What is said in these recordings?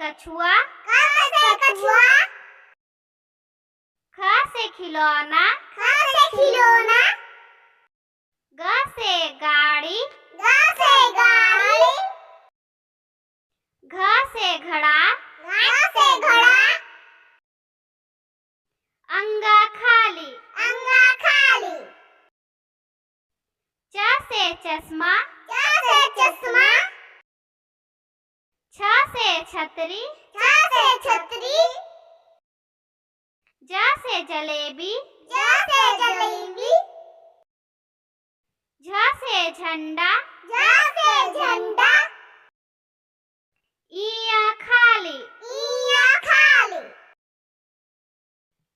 कछुआ, ख से खिलौना, ग से गाड़ी, घ से घड़ा, अंगा खाली, च से चश्मा, छ से छतरी, ज से जलेबी, झ से झंडा, इया खाली,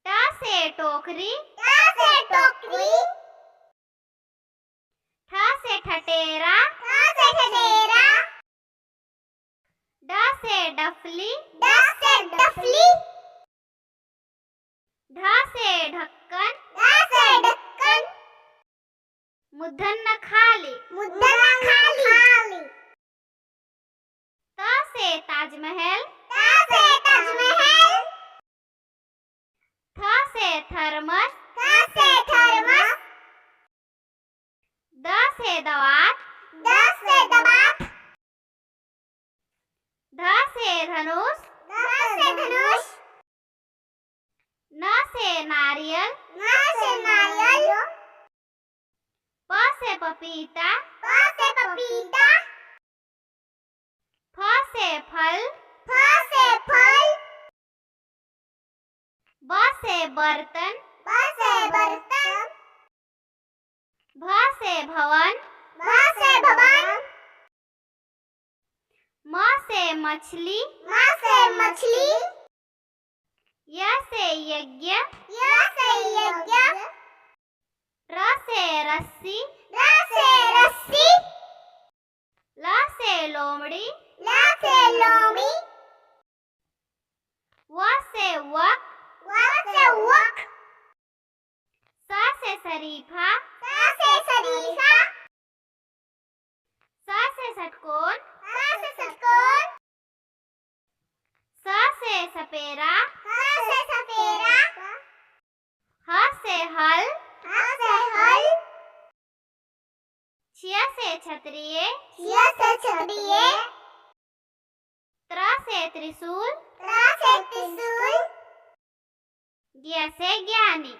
ट से टोकरी, ठ से ठटेरा, ड से डफली, ढ से ढक्कन, मूर्धन्य खाली, त से ताजमहल, थ से थर्मस, द से दवात, ध से धनुष, न से नारियल, प से पपीता, फ से फल, ब से बर्तन, भ से भवन, म से मछली, य से यज्ञ, र से रस्सी, ल से लोमड़ी, व से वक, स से शरीफा, स से षटकोण, स से सपेरा, ह से हल, छिया से क्षत्रिय, त्र से त्रिशूल, ज्ञ से ज्ञानी।